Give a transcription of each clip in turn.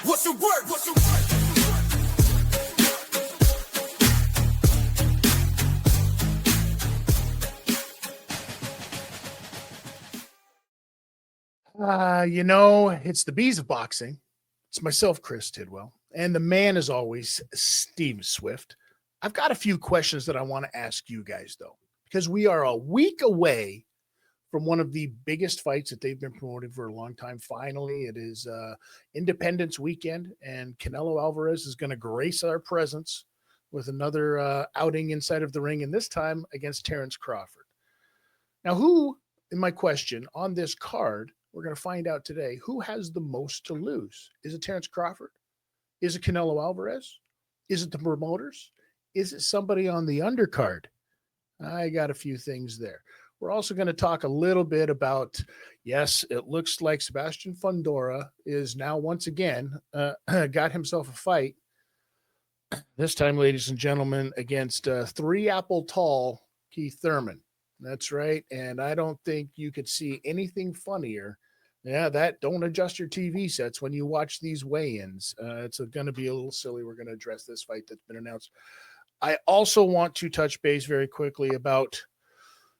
What's the word? What's the word? It's the bees of boxing. It's myself, Chris Tidwell, and the man, as always, Steve Swift. I've got a few questions that I want to ask you guys, though, because we are a week away from one of the biggest fights that they've been promoting for a long time. Finally, it is Independence Weekend, and Canelo Alvarez is going to grace our presence with another outing inside of the ring, and this time against Terrence Crawford. Now, who, in my question, on this card, we're going to find out today, who has the most to lose? Is it Terrence Crawford? Is it Canelo Alvarez? Is it the promoters? Is it somebody on the undercard? I got a few things there. We're also going to talk a little bit about, yes, it looks like Sebastian Fundora is now once again got himself a fight. This time, ladies and gentlemen, against 3-apple tall Keith Thurman. That's right. And I don't think you could see anything funnier. Yeah, don't adjust your TV sets when you watch these weigh-ins. It's going to be a little silly. We're going to address this fight that's been announced. I also want to touch base very quickly about,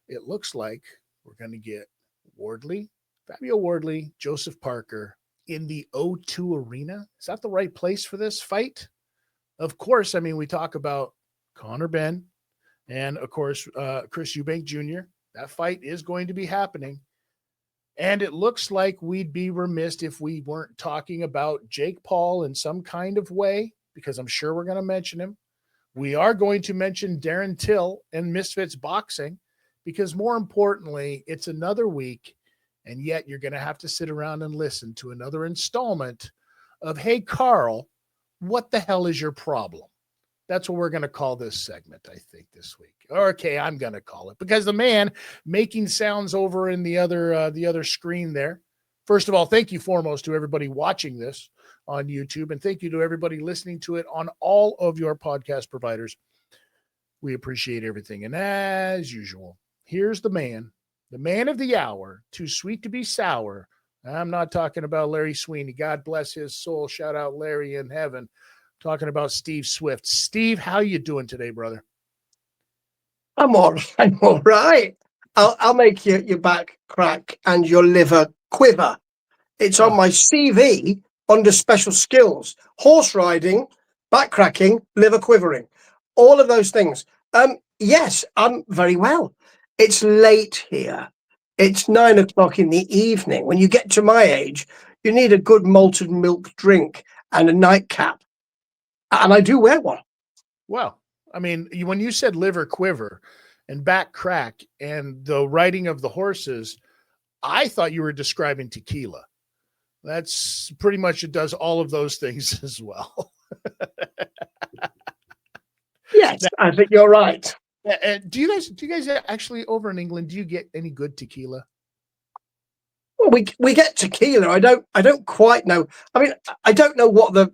it looks like we're going to get Fabio Wardley, Joseph Parker in the O2 Arena. Is that the right place for this fight? Of course, I mean, we talk about Conor Benn, and, of course, Chris Eubank Jr. That fight is going to be happening. And it looks like we'd be remiss if we weren't talking about Jake Paul in some kind of way, because I'm sure we're going to mention him. We are going to mention Darren Till and Misfits Boxing, because more importantly, it's another week, and yet you're going to have to sit around and listen to another installment of, Hey, Carl, what the hell is your problem? That's what we're going to call this segment, I think, this week. Okay, I'm going to call it, because the man making sounds over in the other screen there. First of all, thank you foremost to everybody watching this on YouTube, and thank you to everybody listening to it on all of your podcast providers. We appreciate everything. And as usual, here's the man of the hour, too sweet to be sour. I'm not talking about Larry Sweeney. God bless his soul. Shout out Larry in heaven. Talking about Steve Swift. Steve, how you doing today, brother? I'm all right. I'll make your back crack and your liver quiver. It's on my CV under special skills: horse riding, back cracking, liver quivering, all of those things. Yes, I'm very well. It's late here. It's 9 o'clock in the evening. When you get to my age, you need a good malted milk drink and a nightcap. And I do wear one. Well, I mean, when you said liver quiver and back crack and the riding of the horses, I thought you were describing tequila. That's pretty much, it does all of those things as well. Yes, I think you're right. Do you guys actually over in England, do you get any good tequila? Well, we get tequila. I don't quite know. I mean, I don't know what the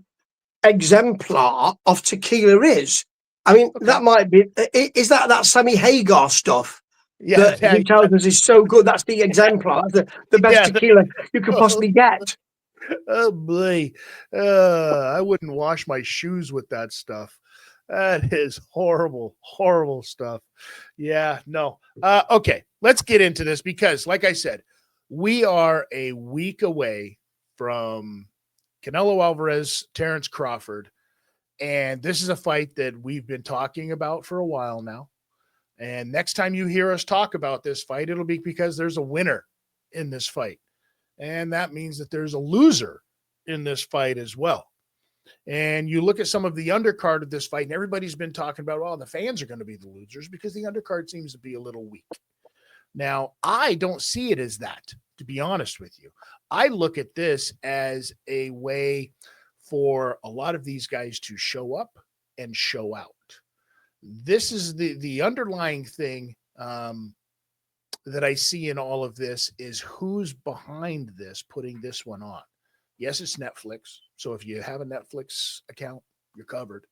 exemplar of tequila is. I mean, okay. That might be, is that Sammy Hagar stuff? Yeah, that he tells us is so good. That's the exemplar. That's the best tequila you could possibly get. Oh boy, I wouldn't wash my shoes with that stuff. That is horrible, horrible stuff. Yeah, no. Okay, let's get into this, because, like I said, we are a week away from Canelo Alvarez, Terrence Crawford, and this is a fight that we've been talking about for a while now. And next time you hear us talk about this fight, it'll be because there's a winner in this fight. And that means that there's a loser in this fight as well. And you look at some of the undercard of this fight, and everybody's been talking about, well, the fans are going to be the losers because the undercard seems to be a little weak. Now, I don't see it as that, to be honest with you. I look at this as a way for a lot of these guys to show up and show out. This is the underlying thing that I see in all of this is who's behind this, putting this one on. Yes, it's Netflix. So if you have a Netflix account, you're covered.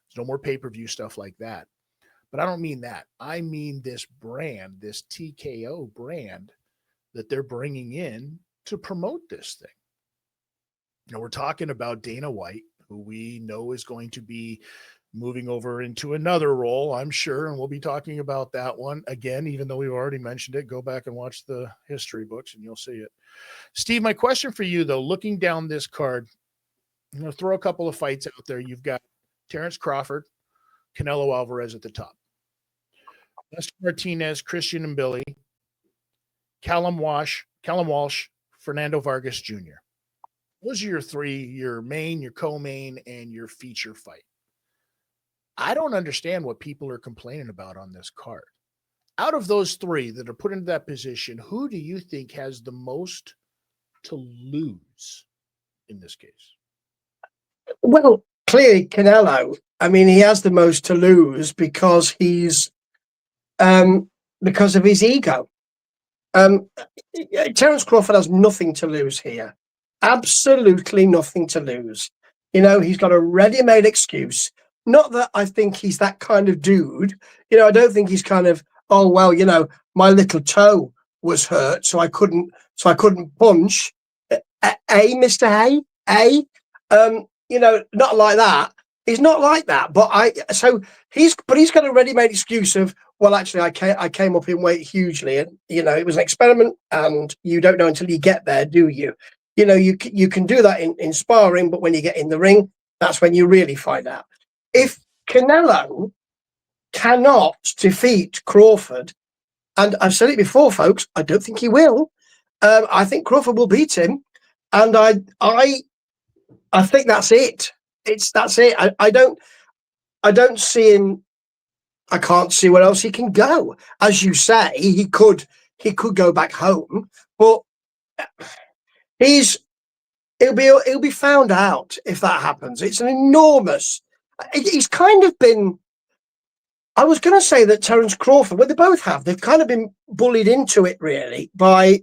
There's no more pay-per-view stuff like that. But I don't mean that. I mean this brand, this TKO brand that they're bringing in to promote this thing. we're talking about Dana White, who we know is going to be moving over into another role, I'm sure, and we'll be talking about that one again, even though we've already mentioned it. Go back and watch the history books and you'll see it. Steve, my question for you, though, looking down this card, I'm going to throw a couple of fights out there. You've got Terrence Crawford, Canelo Alvarez at the top. Lester Martinez, Christian and Billy, Callum Walsh, Fernando Vargas Jr. Those are your three, your main, your co-main, and your feature fight. I don't understand what people are complaining about on this card. Out of those three that are put into that position, who do you think has the most to lose in this case? Well, clearly Canelo. I mean, he has the most to lose because he's because of his ego. Terence Crawford has nothing to lose here. Absolutely nothing to lose. You know, he's got a ready-made excuse. Not that I think he's that kind of dude. You know, I don't think he's kind of, oh well, you know, my little toe was hurt, so I couldn't punch. Mr. Hay? You know, not like that. He's not like that. But he's got a ready-made excuse of, well, actually, I came up in weight hugely, and you know, it was an experiment, and you don't know until you get there, do you? You know, you can do that in sparring, but when you get in the ring, that's when you really find out. If Canelo cannot defeat Crawford, and I've said it before, folks, I don't think he will. I think Crawford will beat him, and I think that's it. That's it. I don't see him. I can't see where else he can go. As you say, he could go back home, but he'll be found out if that happens. It's an enormous. He's kind of been. I was going to say that Terence Crawford, well, they both have. They've kind of been bullied into it, really, by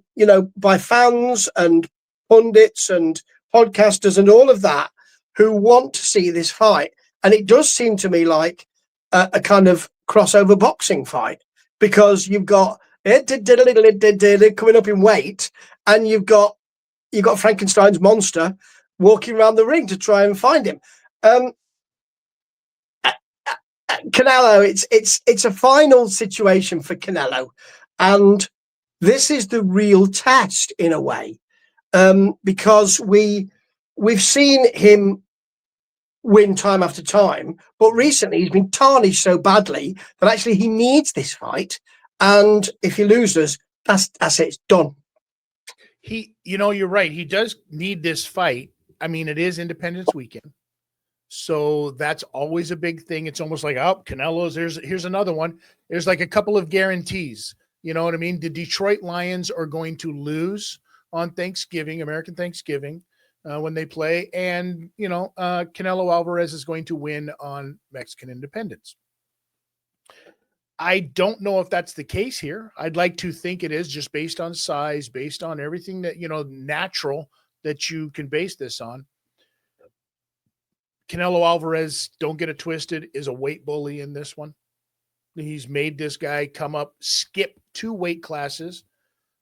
fans and pundits and podcasters and all of that who want to see this fight. And it does seem to me like a kind of crossover boxing fight, because you've got coming up in weight, and you've got Frankenstein's monster walking around the ring to try and find him. Canelo, it's a final situation for Canelo, and this is the real test in a way, because we've seen him win time after time, but recently he's been tarnished so badly that actually he needs this fight, and if he loses, that's it, it's done. You're right. He does need this fight. I mean, it is Independence Weekend, so that's always a big thing. It's almost like, oh, Canelo's, here's another one. There's like a couple of guarantees. You know what I mean? The Detroit Lions are going to lose on Thanksgiving, American Thanksgiving, when they play. And, Canelo Alvarez is going to win on Mexican Independence. I don't know if that's the case here. I'd like to think it is, just based on size, based on everything that, natural that you can base this on. Canelo Alvarez, don't get it twisted, is a weight bully in this one. He's made this guy skip 2 weight classes,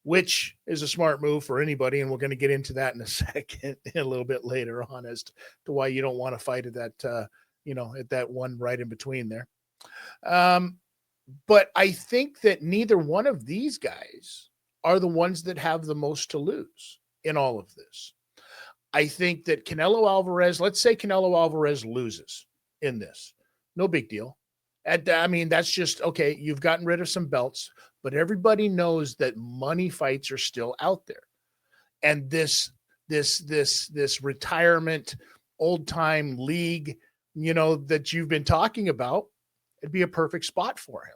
which is a smart move for anybody. And we're going to get into that in a second, a little bit later on, as to why you don't want to fight at that, at that one right in between there. But I think that neither one of these guys are the ones that have the most to lose in all of this. I think that Canelo Alvarez, let's say Canelo Alvarez loses in this. No big deal. That's just, okay, you've gotten rid of some belts, but everybody knows that money fights are still out there. And this retirement, old-time league, that you've been talking about, it'd be a perfect spot for him.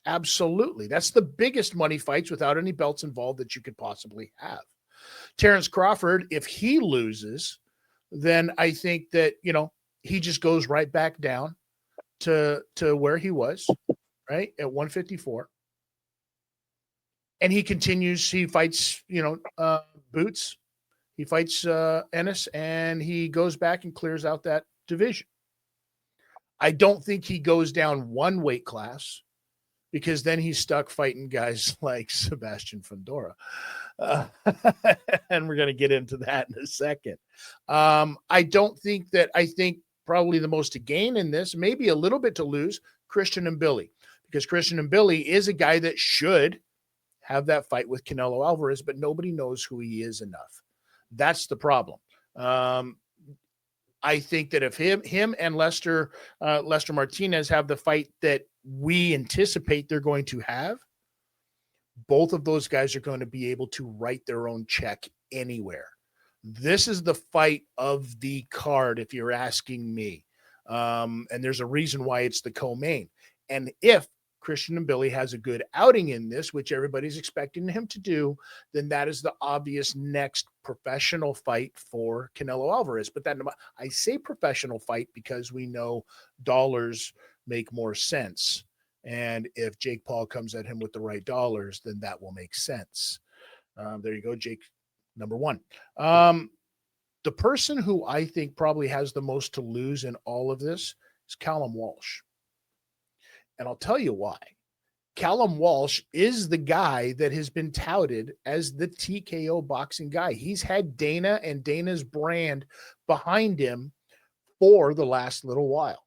Absolutely. That's the biggest money fights without any belts involved that you could possibly have. Terrence Crawford, if he loses, then I think that, he just goes right back down to where he was, right, at 154. And he continues, he fights, Boots. He fights Ennis, and he goes back and clears out that division. I don't think he goes down 1 weight class. because then he's stuck fighting guys like Sebastian Fundora. Uh, and we're going to get into that in a second. I think probably the most to gain in this, maybe a little bit to lose, Christian and Billy, because Christian and Billy is a guy that should have that fight with Canelo Alvarez, but nobody knows who he is enough. That's the problem. I think that if him and Lester Martinez have the fight that we anticipate they're going to have, both of those guys are going to be able to write their own check anywhere. This is the fight of the card, if you're asking me. And there's a reason why it's the co-main. And if Christian and Billy has a good outing in this, which everybody's expecting him to do, then that is the obvious next professional fight for Canelo Alvarez. But then I say professional fight because we know dollars make more sense. And if Jake Paul comes at him with the right dollars, then that will make sense. There you go, Jake, number one. The person who I think probably has the most to lose in all of this is Callum Walsh. And I'll tell you why. Callum Walsh is the guy that has been touted as the TKO boxing guy. He's had Dana and Dana's brand behind him for the last little while.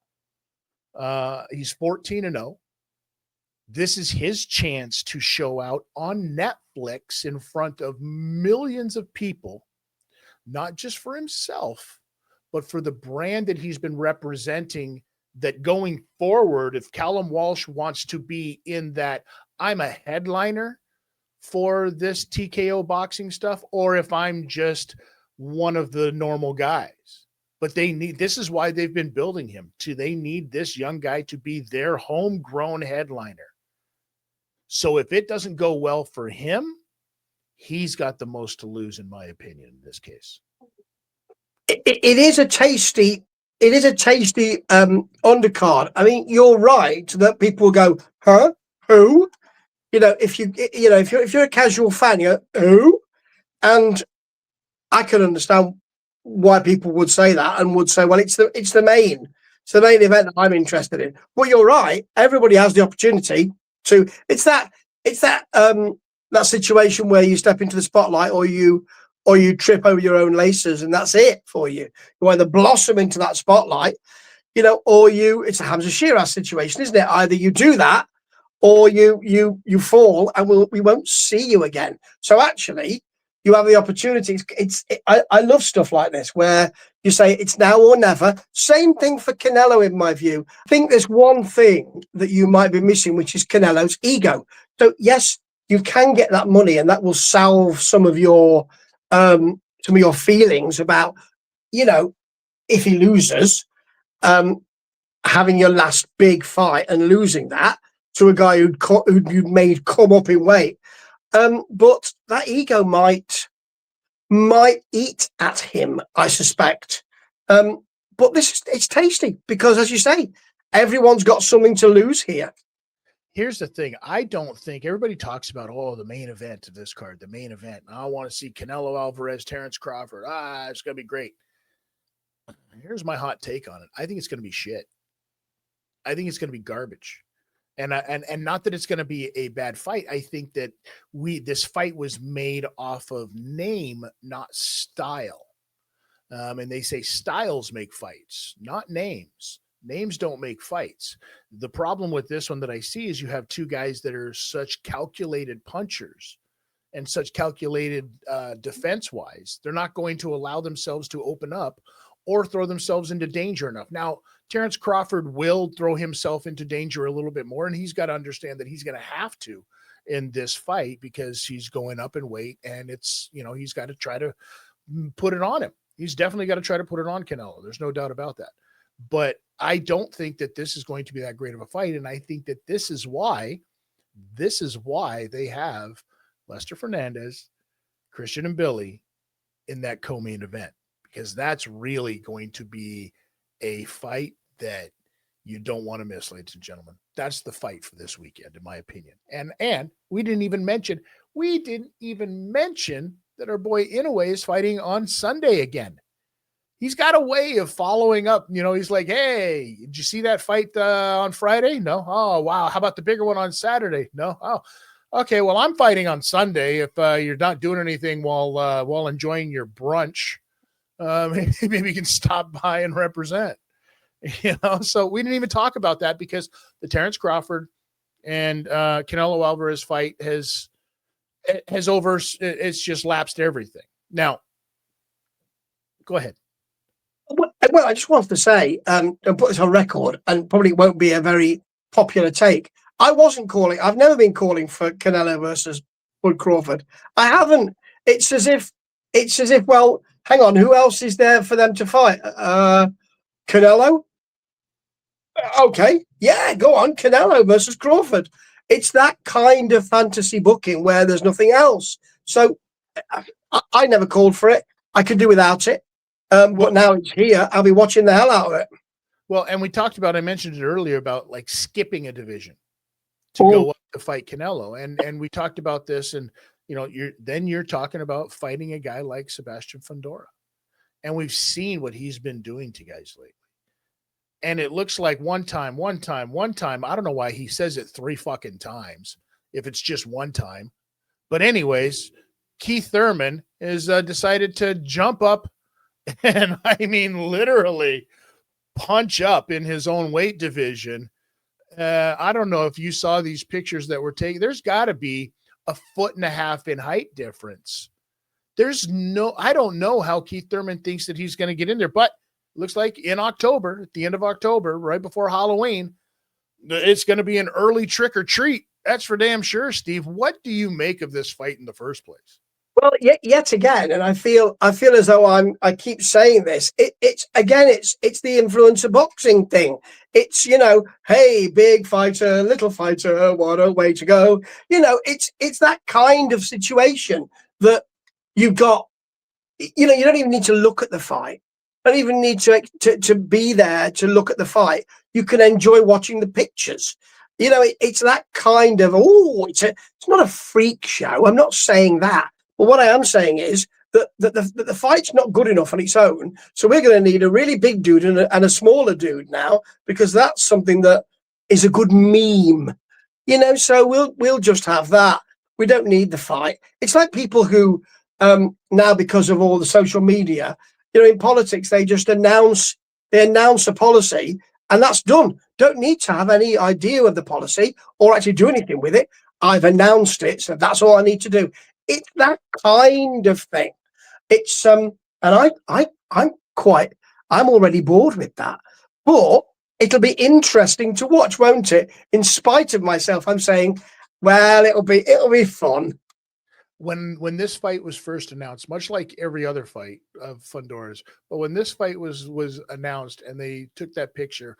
He's 14-0. This is his chance to show out on Netflix in front of millions of people, not just for himself, but for the brand that he's been representing, that going forward, if Callum Walsh wants to be in that, I'm a headliner for this TKO boxing stuff, or if I'm just one of the normal guys. But this is why they've been building him they need this young guy to be their homegrown headliner. So if it doesn't go well for him, he's got the most to lose, in my opinion, in this case. It is a tasty undercard. I mean, you're right that people will go, huh? Who? If you're a casual fan, you're who? And I can understand why people would say that and would say, well, it's the main event that I'm interested in. Well, you're right. Everybody has the opportunity to. It's that situation where you step into the spotlight, or you trip over your own laces, and that's it for you. You either blossom into that spotlight, or it's a Hamza Shiraz situation, isn't it? Either you do that, or you fall, and we won't see you again. So actually, you have the opportunity. I love stuff like this where you say it's now or never. Same thing for Canelo, in my view. I think there's one thing that you might be missing, which is Canelo's ego. So yes, you can get that money, and that will salve some of your feelings about, if he loses, having your last big fight and losing that to a guy who'd made come up in weight. But that ego might eat at him, I suspect. But it's tasty because, as you say, everyone's got something to lose here. Here's the thing. I don't think everybody talks about, the main event of this card, the main event. I want to see Canelo Alvarez, Terrence Crawford. It's going to be great. Here's my hot take on it. I think it's going to be shit. I think it's going to be garbage. And not that it's going to be a bad fight. I think that this fight was made off of name, not style. And they say styles make fights, not names. Names don't make fights. The problem with this one that I see is you have two guys that are such calculated punchers and such calculated defense-wise. They're not going to allow themselves to open up or throw themselves into danger enough. Now, Terrence Crawford will throw himself into danger a little bit more, and he's got to understand that he's going to have to in this fight because he's going up in weight, and it's, he's got to try to put it on him. He's definitely got to try to put it on Canelo. There's no doubt about that. But I don't think that this is going to be that great of a fight, and I think that this is why they have Lester Fernandez, Christian and Billy in that co-main event, because that's really going to be a fight that you don't want to miss, ladies and gentlemen. That's the fight for this weekend, in my opinion. And we didn't even mention that our boy Inoue is fighting on Sunday again. he's got a way of following up. You know, he's like, hey, did you see that fight on Friday? No. Oh, wow. How about the bigger one on Saturday? No. Oh, okay. Well, I'm fighting on Sunday. If you're not doing anything while enjoying your brunch, maybe you can stop by and represent. You know, so we didn't even talk about that because the Terrence Crawford and Canelo Alvarez fight has it's just lapsed everything. Now, go ahead. Well, I just wanted to say, and put this on record, and probably won't be a very popular take. I've never been calling for Canelo versus Bud Crawford. I haven't. It's as if, well, hang on, who else is there for them to fight? Canelo? Okay, yeah, go on, Canelo versus Crawford. It's that kind of fantasy booking where there's nothing else. So I never called for it. I could do without it. But now it's here. I'll be watching the hell out of it. Well, and we talked about, I mentioned it earlier about like skipping a division to go up to fight Canelo. And we talked about this, and you know, you're talking about fighting a guy like Sebastian Fundora. And we've seen what he's been doing to guys lately. And it looks like one time. I don't know why he says it 3 fucking times if it's just one time. But anyways, Keith Thurman has decided to jump up and I mean literally punch up in his own weight division. I don't know if you saw these pictures that were taken. There's got to be 1.5 feet in height difference. I don't know how Keith Thurman thinks that he's going to get in there, but looks like in October, at the end of October, right before Halloween, it's going to be an early trick or treat. That's for damn sure, Steve. What do you make of this fight in the first place? Well, yet again, and I feel as though I keep saying this. It's the influencer boxing thing. It's, you know, hey, big fighter, little fighter, what a way to go. You know, it's that kind of situation that you've got. You know, you don't even need to look at the fight. You don't even need to be there to look at the fight. You can enjoy watching the pictures. You know, it's that kind of it's not a freak show. I'm not saying that. But what I am saying is that the fight's not good enough on its own. So we're going to need a really big dude and a smaller dude now, because that's something that is a good meme. You know, so we'll just have that. We don't need the fight. It's like people who now, because of all the social media, you know, in politics, they just announce a policy and that's done. Don't need to have any idea of the policy or actually do anything with it. I've announced it, so that's all I need to do. It's that kind of thing. It's and I'm already bored with that. But it'll be interesting to watch, won't it? In spite of myself, I'm saying, well, it'll be fun. When this fight was first announced, much like every other fight of Fundora's, but when this fight was announced and they took that picture,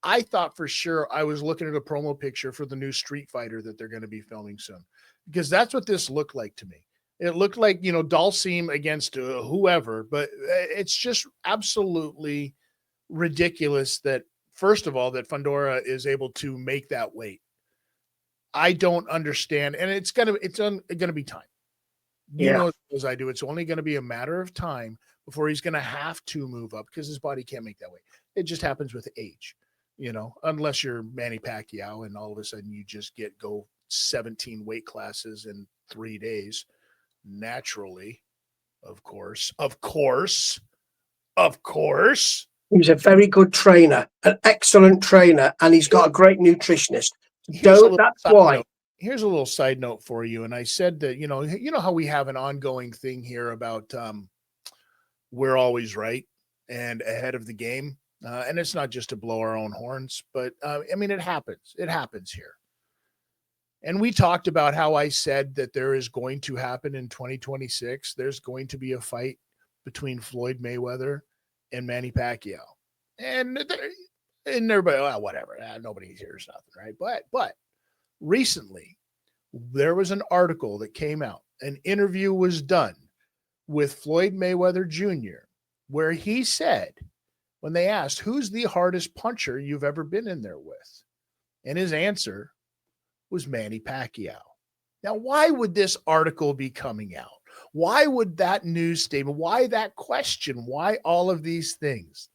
I thought for sure I was looking at a promo picture for the new Street Fighter that they're going to be filming soon, because that's what this looked like to me. It looked like, you know, Dalsim against whoever, but it's just absolutely ridiculous that, first of all, that Fundora is able to make that weight. I don't understand, and it's gonna be time. You know, as I do, it's only going to be a matter of time before he's going to have to move up because his body can't make that weight. It just happens with age, you know, unless you're Manny Pacquiao and all of a sudden you just go 17 weight classes in 3 days naturally. Of course. He was a very good trainer, an excellent trainer, and he's got a great nutritionist. That's why. Here's a little side note for you. And I said that, you know how we have an ongoing thing here about we're always right and ahead of the game. And it's not just to blow our own horns, but I mean, it happens. It happens here. And we talked about how I said that there is going to happen in 2026. There's going to be a fight between Floyd Mayweather and Manny Pacquiao. And everybody, whatever. Nobody hears nothing, right? But recently, there was an article that came out. An interview was done with Floyd Mayweather Jr., where he said, when they asked, who's the hardest puncher you've ever been in there with? And his answer was Manny Pacquiao. Now, why would this article be coming out? Why would that news statement, why that question, why all of these things?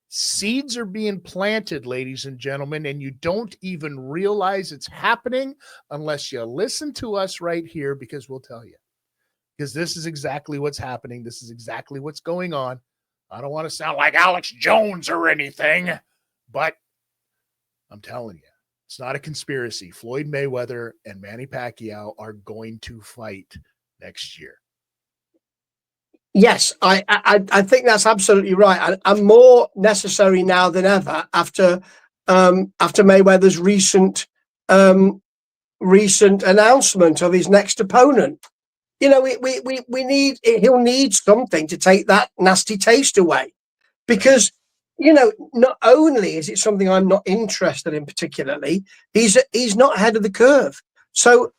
Seeds are being planted, ladies and gentlemen, and you don't even realize it's happening unless you listen to us right here, because we'll tell you. Because this is exactly what's happening. This is exactly what's going on. I don't want to sound like Alex Jones or anything, but I'm telling you, it's not a conspiracy. Floyd Mayweather and Manny Pacquiao are going to fight next year. Yes, I think that's absolutely right, and more necessary now than ever after Mayweather's recent announcement of his next opponent. You know, we need, he'll need something to take that nasty taste away, because you know, not only is it something I'm not interested in particularly, he's not ahead of the curve. So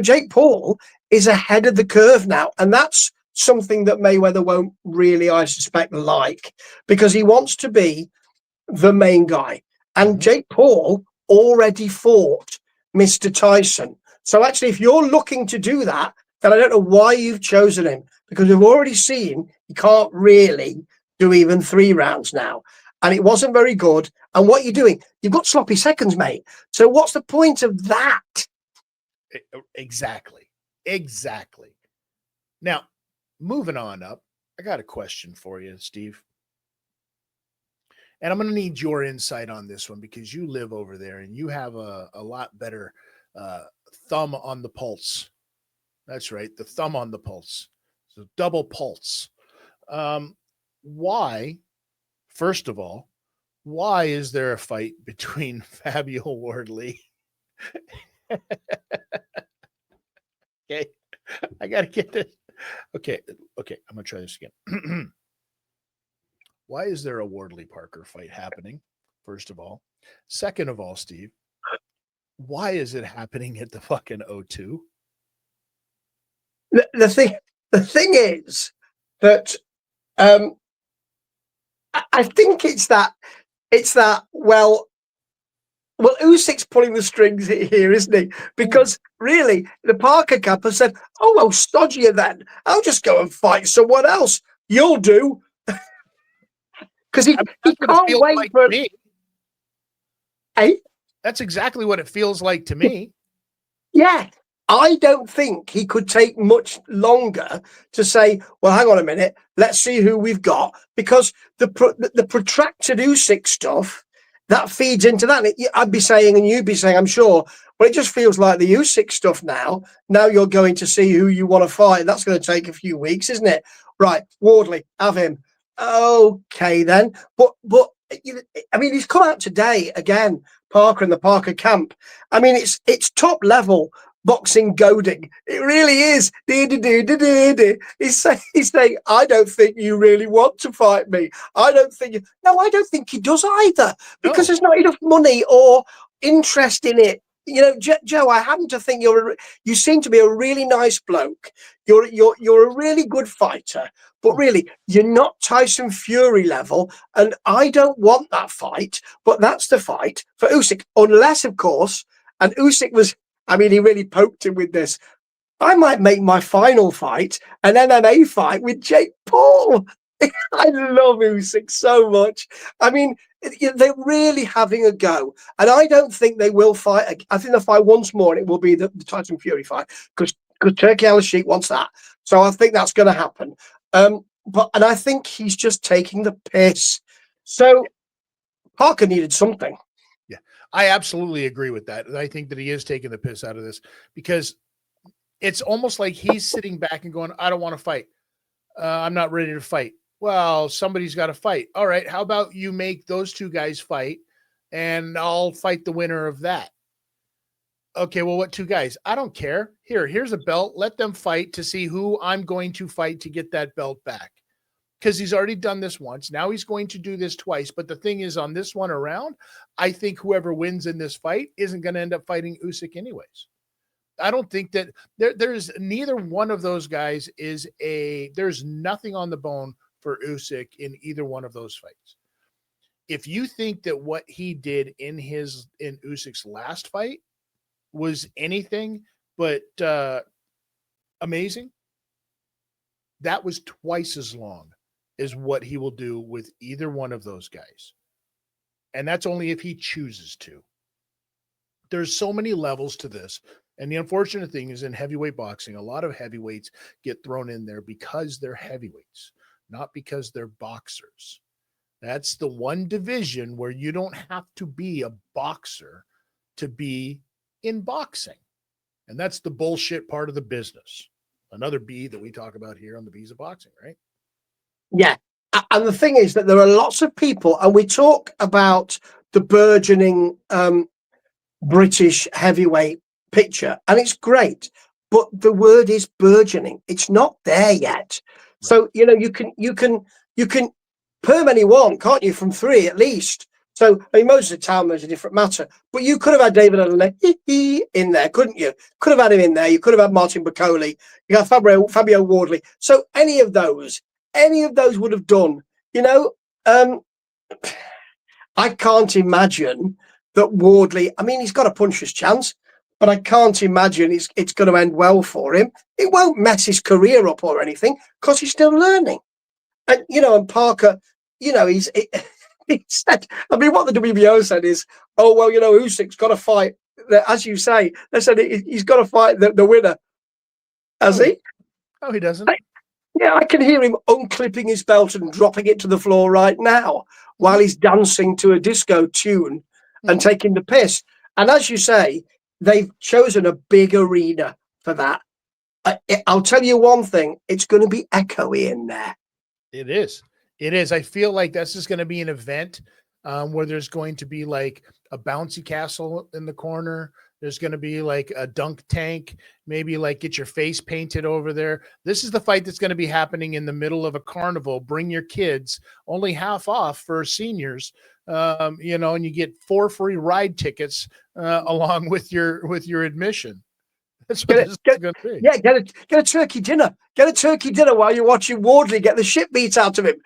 Jake Paul is ahead of the curve now, and that's something that Mayweather won't really, I suspect, like, because he wants to be the main guy. And Jake Paul already fought Mr. Tyson. So actually, if you're looking to do that, then I don't know why you've chosen him, because we've already seen he can't really do even 3 rounds now. And it wasn't very good. And what you're doing, you've got sloppy seconds, mate. So what's the point of that? Exactly. Now, moving on up, I got a question for you, Steve. And I'm going to need your insight on this one, because you live over there and you have a lot better thumb on the pulse. That's right, the thumb on the pulse. So double pulse. Why, first of all, why is there a fight between Fabio Wardley? Okay, I got to get this. Okay, I'm going to try this again. Why is there a Wardley Parker fight happening? First of all. Second of all, Steve, why is it happening at the fucking O2? The thing is that I think it's that well, Usyk's pulling the strings here, isn't he? Because really, the Parker camp has said, "Oh well, stodge you then. I'll just go and fight someone else. You'll do." Because he can't wait like for me. Hey, that's exactly what it feels like to me. Yeah. I don't think he could take much longer to say, well, hang on a minute, let's see who we've got, because the protracted Usyk stuff, that feeds into that. I'd be saying, and you'd be saying, I'm sure, well, it just feels like the Usyk stuff now. Now you're going to see who you want to fight. That's going to take a few weeks, isn't it? Right, Wardley, have him. Okay, then. But I mean, he's come out today again, Parker and the Parker camp. I mean, it's top level boxing goading. It really is. He's saying, I don't think you really want to fight me. I don't think he does either, because there's not enough money or interest in it. You know, Joe, I happen to think you seem to be a really nice bloke. You're a really good fighter, but really you're not Tyson Fury level, and I don't want that fight. But that's the fight for Usyk, unless, of course, and Usyk was, I mean, he really poked him with this, I might make my final fight an MMA fight with Jake Paul. I love Usyk so much. I mean, they're really having a go. And I don't think they will fight. I think they'll fight once more, and it will be the Tyson Fury fight, because Turkey Al-Sheikh wants that. So I think that's going to happen. And I think he's just taking the piss. So Parker needed something. Yeah, I absolutely agree with that. And I think that he is taking the piss out of this, because it's almost like he's sitting back and going, I don't want to fight. I'm not ready to fight. Well, somebody's got to fight. All right, how about you make those two guys fight, and I'll fight the winner of that. Okay, well, what 2 guys? I don't care. Here's a belt. Let them fight to see who I'm going to fight to get that belt back. Because he's already done this once. Now he's going to do this twice. But the thing is, on this one around, I think whoever wins in this fight isn't going to end up fighting Usyk anyways. I don't think that there's neither one of those guys there's nothing on the bone for Usyk in either one of those fights. If you think that what he did in Usyk's last fight was anything but amazing, that was twice as long as what he will do with either one of those guys. And that's only if he chooses to. There's so many levels to this. And the unfortunate thing is in heavyweight boxing, a lot of heavyweights get thrown in there because they're heavyweights, not because they're boxers. That's the one division where you don't have to be a boxer to be in boxing. And that's the bullshit part of the business. Another B that we talk about here on the Bees of Boxing, right? Yeah. And the thing is that there are lots of people, and we talk about the burgeoning British heavyweight picture, and it's great, but the word is burgeoning. It's not there yet. Right. So, you know, you can perm anyone, can't you, from 3 at least? So, I mean, Moses Town is a different matter, but you could have had David Adelaide in there, couldn't you? Could have had him in there. You could have had Martin Bacoli. You got Fabio Wardley. So any of those would have done, you know. I can't imagine that Wardley, I mean, he's got a puncher's chance, but I can't imagine it's going to end well for him. It won't mess his career up or anything because he's still learning. And, you know, and Parker, you know, he said, I mean, what the WBO said is, oh, well, you know, Usyk's got to fight. As you say, they said he's got to fight the winner. Has he? Oh, he doesn't. Yeah, I can hear him unclipping his belt and dropping it to the floor right now while he's dancing to a disco tune and taking the piss. And as you say, they've chosen a big arena for that. I'll tell you one thing, it's going to be echoey in there. It is. It is. I feel like this is going to be an event where there's going to be like a bouncy castle in the corner. There's going to be like a dunk tank, maybe like get your face painted over there. This is the fight that's going to be happening in the middle of a carnival. Bring your kids, only half off for seniors, you know, and you get 4 free ride tickets along with your admission. That's what this is going to be. Yeah, get a turkey dinner. Get a turkey dinner while you're watching Wardley get the shit beat out of him.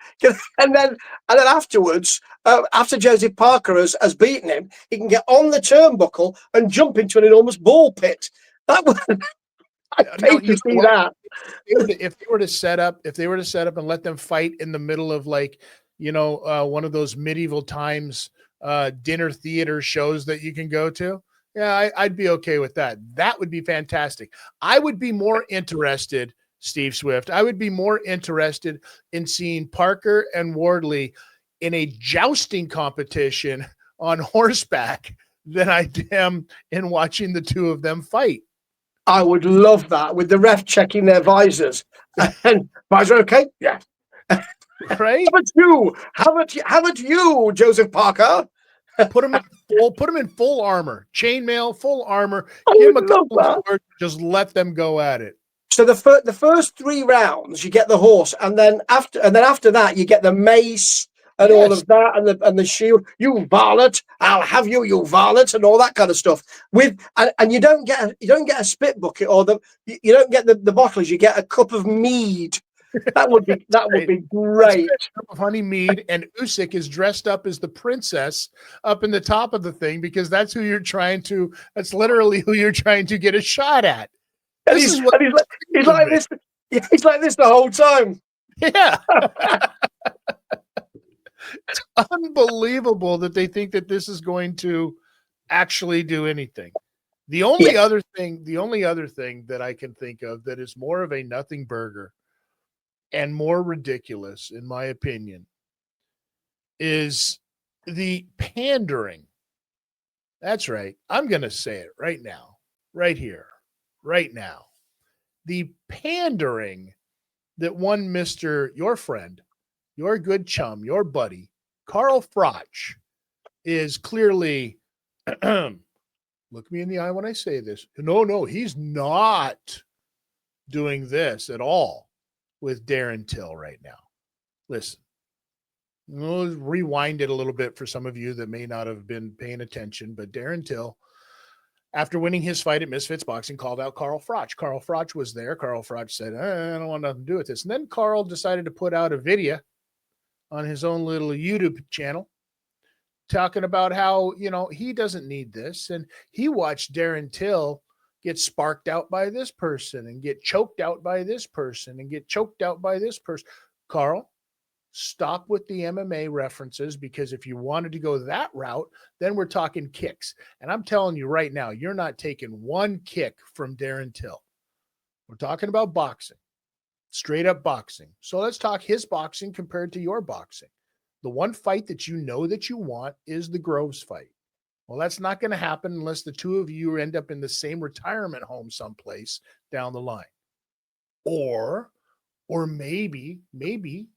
And then afterwards, after Joseph Parker has beaten him, he can get on the turnbuckle and jump into an enormous ball pit. That would I paid to see that. If they were to set up and let them fight in the middle of like, you know, one of those medieval times dinner theater shows that you can go to. Yeah, I'd be okay with that. That would be fantastic. I would be more interested, Steve Swift. I would be more interested in seeing Parker and Wardley in a jousting competition on horseback than I am in watching the two of them fight. I would love that with the ref checking their visors. And visor, okay? Yeah. Right? How about you, Joseph Parker? Put him in full armor, chainmail, full armor. Give him a couple of swords, just let them go at it. So the first 3 rounds, you get the horse, and then after that, you get the mace and all of that, and the shield. You varlet, I'll have you, you varlet, and all that kind of stuff. And you don't get a spit bucket you don't get the bottles. You get a cup of mead. That would be great. Of honey mead, and Usyk is dressed up as the princess up in the top of the thing because that's that's literally who you're trying to get a shot at. And he's like this. He's like this the whole time. Yeah. It's unbelievable that they think that this is going to actually do anything. The only other thing that I can think of that is more of a nothing burger and more ridiculous, in my opinion, is the pandering. That's right. I'm going to say it right now, right here, right now. The pandering that one Mr. your friend, your good chum, your buddy, Carl Froch, is clearly, look me in the eye when I say this. No, he's not doing this at all with Darren Till right now. Listen, we'll rewind it a little bit for some of you that may not have been paying attention, but Darren Till, after winning his fight at Misfits Boxing, called out Carl Froch. Carl Froch was there. Carl Froch said, I don't want nothing to do with this. And then Carl decided to put out a video on his own little YouTube channel talking about how, you know, he doesn't need this. And he watched Darren Till get sparked out by this person and get choked out by this person and get choked out by this person. Carl, stop with the MMA references, because if you wanted to go that route, then we're talking kicks. And I'm telling you right now, you're not taking one kick from Darren Till. We're talking about boxing, straight up boxing. So let's talk his boxing compared to your boxing. The one fight that you know that you want is the Groves fight. Well, that's not going to happen unless the two of you end up in the same retirement home someplace down the line. Or maybe you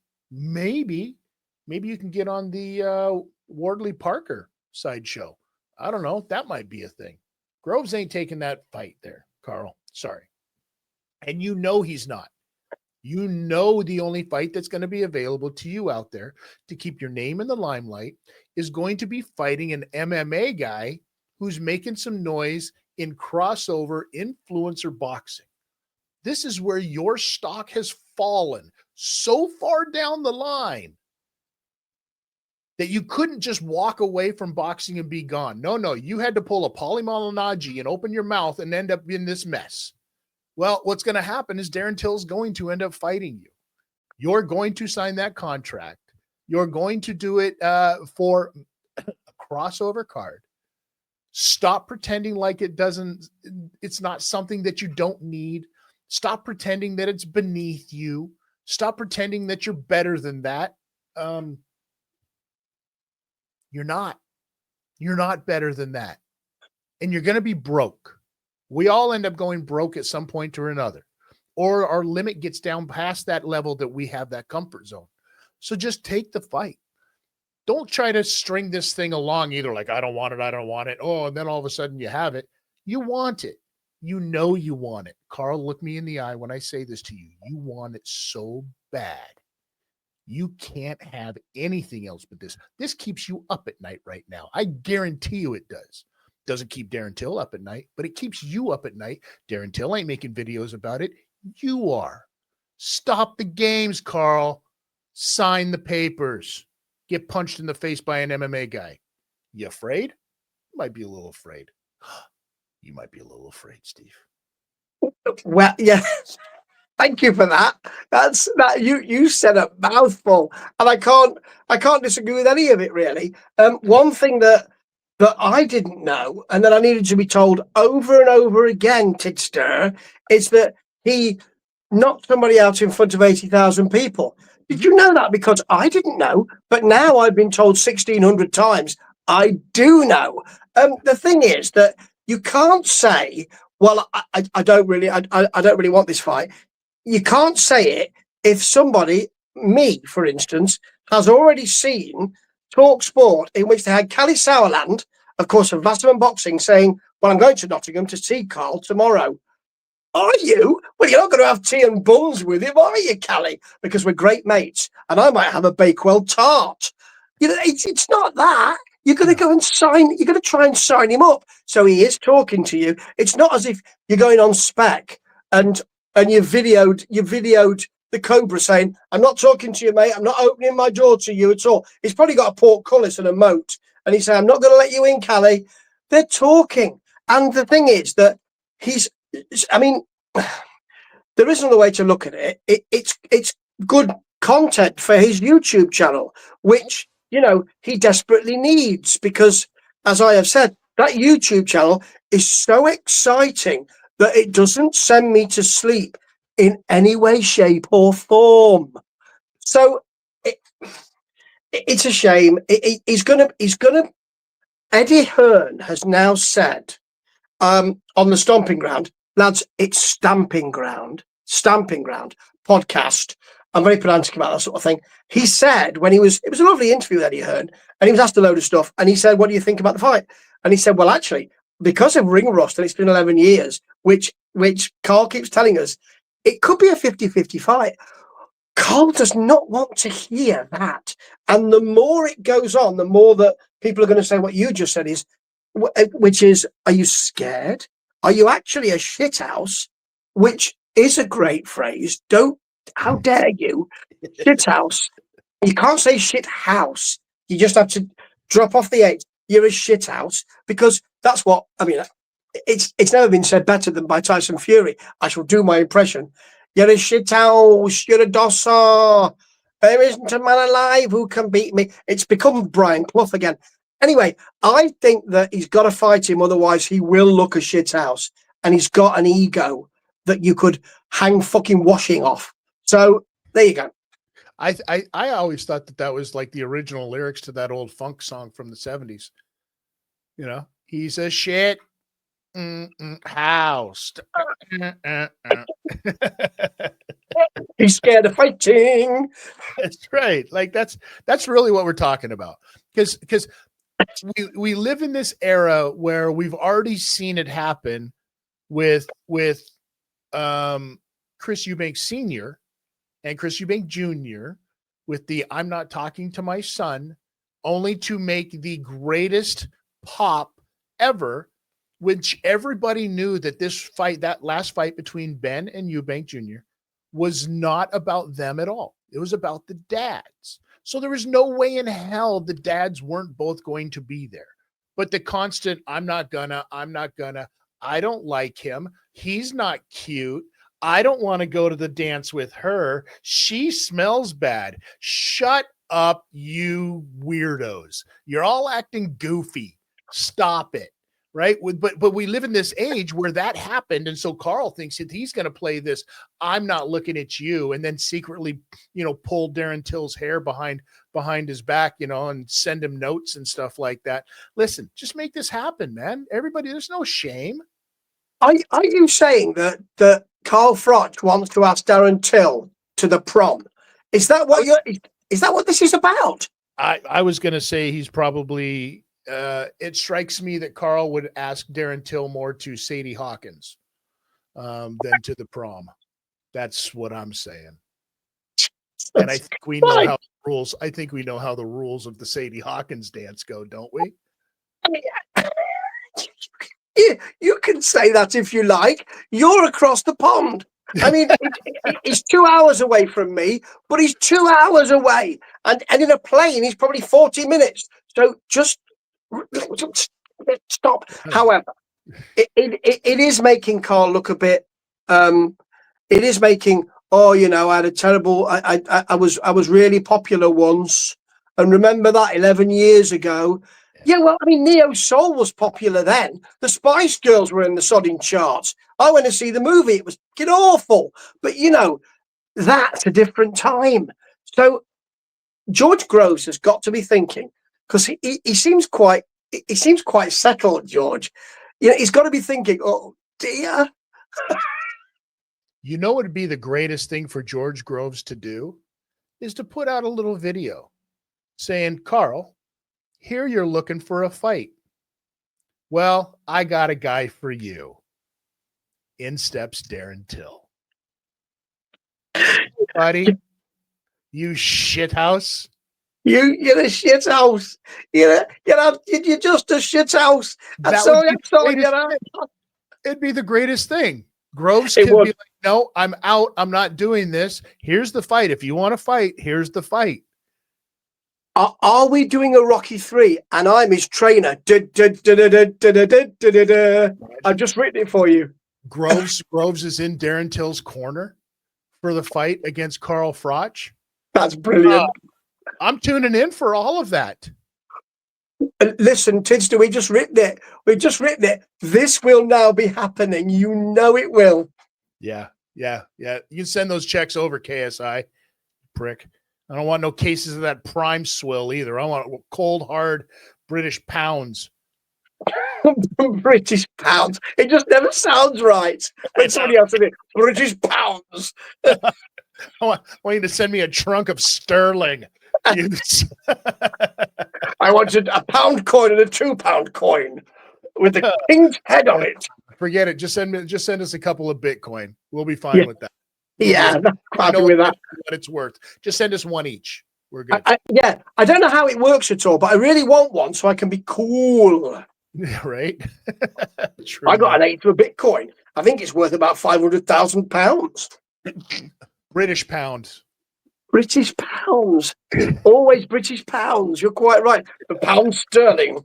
can get on the Wardley Parker sideshow. I don't know. That might be a thing. Groves ain't taking that fight there, Carl. Sorry. And you know he's not. You know the only fight that's going to be available to you out there to keep your name in the limelight is going to be fighting an MMA guy who's making some noise in crossover influencer boxing. This is where your stock has fallen so far down the line that you couldn't just walk away from boxing and be gone. No, you had to pull a Paulie Malignaggi and open your mouth and end up in this mess. Well, what's going to happen is Darren Till's going to end up fighting you. You're going to sign that contract. You're going to do it for a crossover card. Stop pretending like it's not something that you don't need. Stop pretending that it's beneath you. Stop pretending that you're better than that. You're not. You're not better than that. And you're going to be broke. We all end up going broke at some point or another, or our limit gets down past that level that we have that comfort zone. So just take the fight. Don't try to string this thing along either like, I don't want it. Oh, and then all of a sudden you have it. You want it. You know you want it. Carl, look me in the eye when I say this to you. You want it so bad. You can't have anything else but this. This keeps you up at night right now. I guarantee you it does. Doesn't keep Darren Till up at night, but it keeps you up at night. Darren Till ain't making videos about it. You are. Stop the games, Carl. Sign the papers. Get punched in the face by an MMA guy. You afraid? You might be a little afraid. You might be a little afraid, Steve. Well, yeah. Thank you for that. That's that you said a mouthful, and I can't disagree with any of it really. One thing that I didn't know, and that I needed to be told over and over again, Tidster, is that he knocked somebody out in front of 80,000 people. Did you know that? Because I didn't know, but now I've been told 1,600 times. I do know. The thing is that you can't say, well, I don't really want this fight. You can't say it if somebody, me, for instance, has already seen Talk Sport, in which they had Callie Sauerland, of course, of Vasserman Boxing, saying, well, I'm going to Nottingham to see Carl tomorrow. Are you? Well, you're not going to have tea and buns with him, are you, Callie? Because we're great mates, and I might have a Bakewell tart. You know, it's not that. You're going to go and you're going to try and sign him up. So he is talking to you. It's not as if you're going on spec and you videoed the Cobra saying, I'm not talking to you, mate. I'm not opening my door to you at all. He's probably got a portcullis and a moat. And he's saying, I'm not going to let you in, Callie. They're talking. And the thing is that there is another way to look at it. It's good content for his YouTube channel, which, he desperately needs, because, as I have said, that YouTube channel is so exciting that it doesn't send me to sleep in any way, shape, or form. So it's a shame. He's gonna. Eddie Hearn has now said on the Stomping Ground, lads, it's Stamping Ground podcast. I'm very pedantic about that sort of thing. He said it was a lovely interview with Eddie Hearn, and he was asked a load of stuff, and he said, what do you think about the fight? And he said, well, actually, because of ring rust, and it's been 11 years, which Carl keeps telling us, it could be a 50-50 fight. Carl does not want to hear that. And the more it goes on, the more that people are going to say what you just said is, which is, are you scared? Are you actually a shithouse? Which is a great phrase. How dare you? Shithouse. You can't say shit house. You just have to drop off the H. You're a shithouse, because that's what, it's never been said better than by Tyson Fury. I shall do my impression. You're a shithouse. You're a dosser. There isn't a man alive who can beat me. It's become Brian Clough again. Anyway, I think that he's got to fight him, otherwise he will look a shithouse. And he's got an ego that you could hang fucking washing off. So there you go. I always thought that was like the original lyrics to that old funk song from the 70s. You know, he's a shit house. He's scared of fighting. That's right. Like that's really what we're talking about. Because we live in this era where we've already seen it happen with Chris Eubank Sr. and Chris Eubank Jr. with the I'm not talking to my son, only to make the greatest pop ever, which everybody knew that this fight, that last fight between Ben and Eubank Jr. was not about them at all. It was about the dads. So there was no way in hell the dads weren't both going to be there. But the constant, I'm not gonna, I don't like him. He's not cute. I don't want to go to the dance with her. She smells bad. Shut up, you weirdos. You're all acting goofy. Stop it. Right. But we live in this age where that happened. And so Carl thinks that he's going to play this, I'm not looking at you, and then secretly, pull Darren Till's hair behind his back, and send him notes and stuff like that. Listen, just make this happen, man. Everybody, there's no shame. Are you saying that Carl Froch wants to ask Darren Till to the prom? Is that what this is about? I was going to say he's probably, it strikes me that Carl would ask Darren Till more to Sadie Hawkins than to the prom. That's what I'm saying. And I think we know how the rules. I think we know how the rules of the Sadie Hawkins dance go, don't we? You can say that if you like. You're across the pond. I mean, he's 2 hours away from me, but he's 2 hours away. And in a plane, he's probably 40 minutes. So just stop. However, it is making Carl look a bit, it is making, I had a terrible, I was really popular once. And remember that 11 years ago? Yeah, well, I mean, Neo Soul was popular then. The Spice Girls were in the sodding charts. I went to see the movie. It was awful. But, that's a different time. So George Groves has got to be thinking, because he seems quite settled, George. He's got to be thinking, oh, dear. What would be the greatest thing for George Groves to do is to put out a little video saying, Carl, here you're looking for a fight. Well, I got a guy for you. In steps Darren Till. Buddy, you shithouse. You're a shithouse. You're just a shithouse. It'd be the greatest thing. Groves could be like, no, I'm out. I'm not doing this. Here's the fight. If you want to fight, here's the fight. Are we doing a Rocky 3 and I'm his trainer? I've just written it for you. Groves is in Darren Till's corner for the fight against Carl Froch. That's brilliant. I'm tuning in for all of that. Listen, Tidster, we just written it. We've just written it. This will now be happening. You know it will. Yeah. You can send those checks over, KSI, prick. I don't want no cases of that prime swill either. I want cold, hard British pounds. British pounds. It just never sounds right when somebody else said it. British pounds. I want you to send me a trunk of sterling. I wanted a £1 coin and a £2 coin with the king's head on it. Forget it. Just send us a couple of Bitcoin. We'll be fine with that. Yeah, I know with that. What it's worth. Just send us one each. We're good. I don't know how it works at all, but I really want one so I can be cool. Yeah, right. True, I got an 8 to a Bitcoin. I think it's worth about £500,000. British pounds. British pounds. Always British pounds. You're quite right. The pound sterling.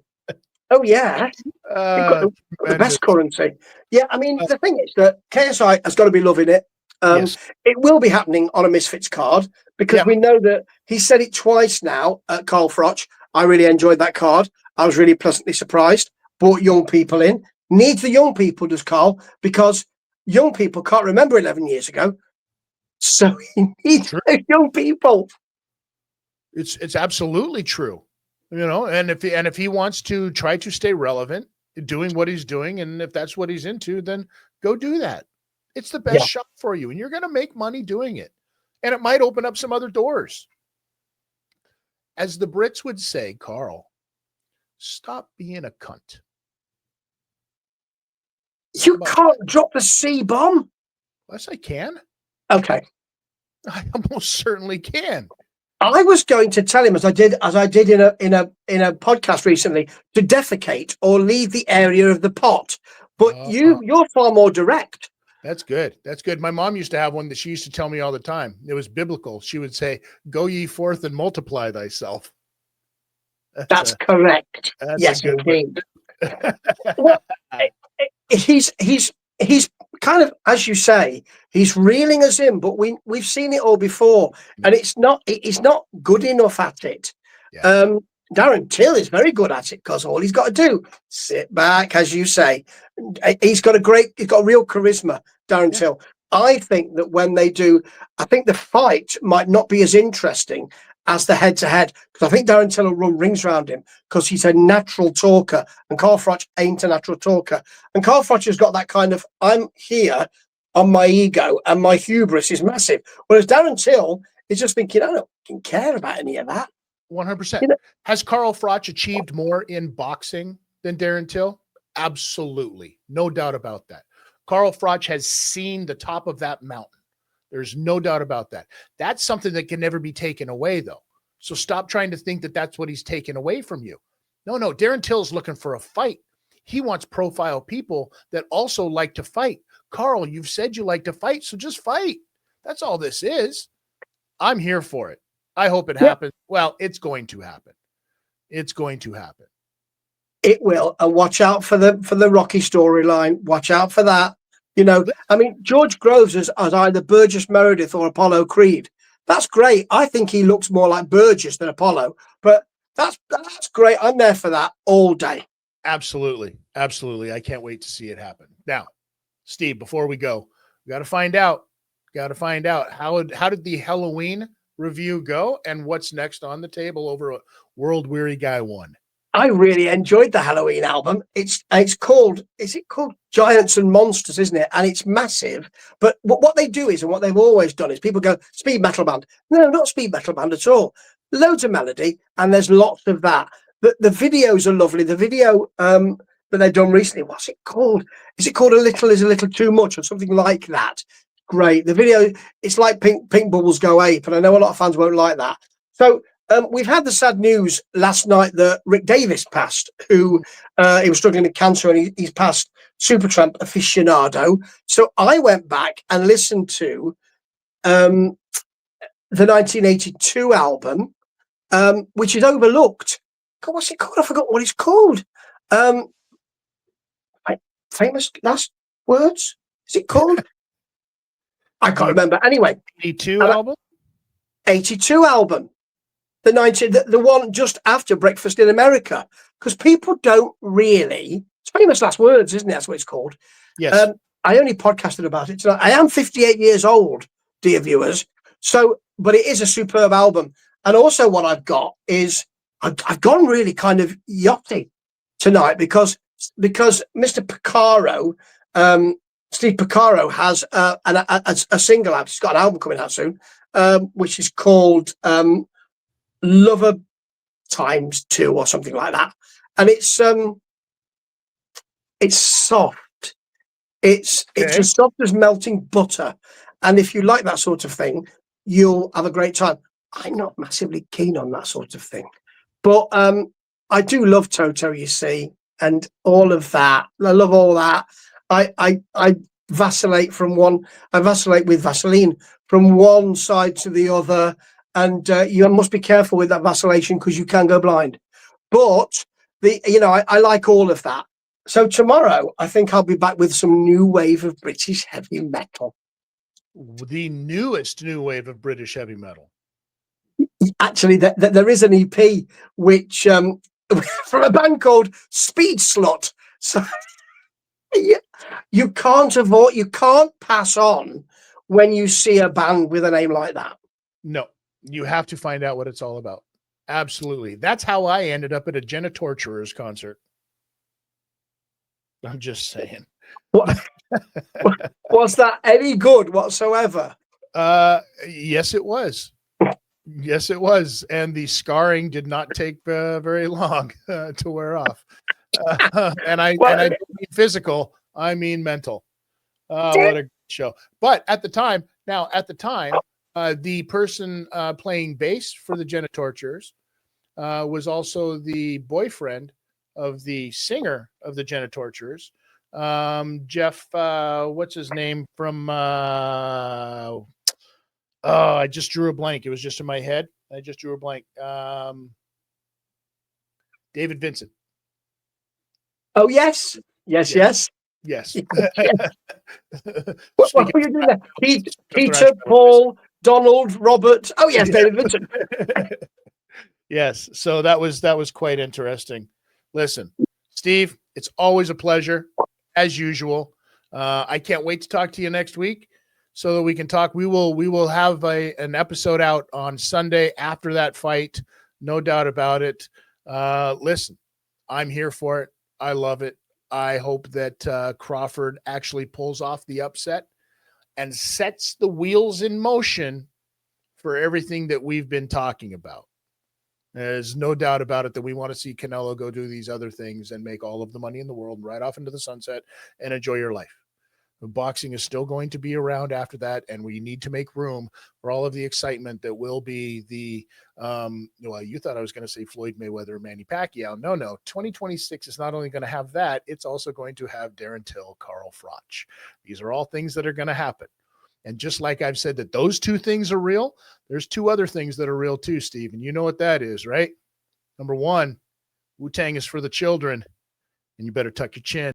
Oh yeah, they've got Uh, the best tremendous. currency. Yeah, I mean Uh, the thing is that KSI has got to be loving it. yes. It will be happening on a Misfits card because Yeah. we know that he said it twice now at Carl Froch. I really enjoyed that card. I was really pleasantly surprised. Brought young people in. Needs the young people, does Carl, because young people can't remember 11 years ago. So he needs True. the young people. It's absolutely true. And if he wants to try to stay relevant, doing what he's doing, and if that's what he's into, then go do that. It's the best Yeah. shot for you, and you're going to make money doing it. And it might open up some other doors. As the Brits would say, Carl, stop being a cunt. You can't drop the C bomb. Yes, I can. Okay. I almost certainly can. I was going to tell him, as I did in a podcast recently, to defecate or leave the area of the pot. But you're far more direct. That's good. That's good. My mom used to have one that she used to tell me all the time. It was biblical. She would say, "Go ye forth and multiply thyself." That's correct. That's yes, a good indeed. Well, he's kind of, as you say, he's reeling us in, but we've seen it all before, and he's not good enough at it. Yeah. Darren Till is very good at it because all he's got to do, sit back, as you say. He's got real charisma, Darren Till. I think that when they do, I think the fight might not be as interesting as the head-to-head, because I think Darren Till will run rings around him because he's a natural talker, and Carl Froch ain't a natural talker. And Carl Froch has got that kind of, I'm here on my ego, and my hubris is massive. Whereas Darren Till is just thinking, I don't care about any of that. 100%. Has Carl Froch achieved more in boxing than Darren Till? Absolutely. No doubt about that. Carl Froch has seen the top of that mountain. There's no doubt about that. That's something that can never be taken away, though. So stop trying to think that that's what he's taken away from you. No. Darren Till's looking for a fight. He wants profile people that also like to fight. Carl, you've said you like to fight, so just fight. That's all this is. I'm here for it. I hope it happens. Well, it's going to happen. It's going to happen. It will. And watch out for the Rocky storyline. Watch out for that. I mean, George Groves as either Burgess Meredith or Apollo Creed. That's great. I think he looks more like Burgess than Apollo, but that's great. I'm there for that all day. Absolutely. Absolutely. I can't wait to see it happen. Now, Steve, before we go, we got to find out how did the Halloween review go and what's next on the table over at World Weary Guy 1. I really enjoyed the Halloween album. Is it called Giants and Monsters, isn't it? And it's massive. But what they do is, and what they've always done is, people go, speed metal band. No, not speed metal band at all. Loads of melody, and there's lots of that. The videos are lovely. The video that they've done recently, what's it called? Is it called A Little Is a Little Too Much or something like that? Great. The video, it's like Pink Bubbles Go Ape, and I know a lot of fans won't like that. So we've had the sad news last night that Rick Davis passed, who he was struggling with cancer, and he's passed Supertramp aficionado. So I went back and listened to the 1982 album, which is overlooked. God, what's it called? I forgot what it's called. Famous Last Words? Is it called? I can't remember. Anyway, 82 album? 82 album. The one just after Breakfast in America, because people don't really. It's Famous Last Words, isn't it? That's what it's called. Yes. I only podcasted about it tonight. I am 58 years old, dear viewers. So, but it is a superb album. And also, what I've got is I've gone really kind of yachty tonight because Mr. Picaro, Steve Picaro, has a single out. He's got an album coming out soon, which is called Lover Times 2 or something like that, and it's soft. It's as soft as melting butter, and if you like that sort of thing, you'll have a great time. I'm not massively keen on that sort of thing, but I do love Toto, you see, and all of that. I love all that. I vacillate with Vaseline from one side to the other. And you must be careful with that vacillation because you can go blind. But I like all of that. So tomorrow, I think I'll be back with some new wave of British heavy metal. The newest new wave of British heavy metal. Actually, there is an EP which from a band called Speed Slut. So you can't pass on when you see a band with a name like that. No, you have to find out what it's all about. Absolutely. That's how I ended up at a Genitorturers concert. I'm just saying. Was that any good whatsoever? Yes, it was. Yes, it was. And the scarring did not take very long to wear off. And I don't mean physical, I mean mental. What a show. But at the time, the person playing bass for the Genitorturers was also the boyfriend of the singer of the Genitorturers, Jeff. What's his name from? I just drew a blank. It was just in my head. I just drew a blank. David Vincent. Oh yes. Yes. What were you doing there? Peter, Paul, Donald, Robert. Oh yes, David Vincent. Yes. So that was quite interesting. Listen, Steve, it's always a pleasure, as usual. I can't wait to talk to you next week so that we can talk. We will have an episode out on Sunday after that fight, no doubt about it. Listen, I'm here for it. I love it. I hope that Crawford actually pulls off the upset and sets the wheels in motion for everything that we've been talking about. There's no doubt about it that we want to see Canelo go do these other things and make all of the money in the world, right off into the sunset, and enjoy your life. Boxing is still going to be around after that, and we need to make room for all of the excitement that will be the well, you thought I was going to say Floyd Mayweather, Manny Pacquiao. No, 2026 is not only going to have that, it's also going to have Darren Till, Carl Froch. These are all things that are going to happen. And just like I've said that those two things are real, there's two other things that are real too, Steve. And you know what that is, right? Number one, Wu-Tang is for the children, and you better tuck your chin.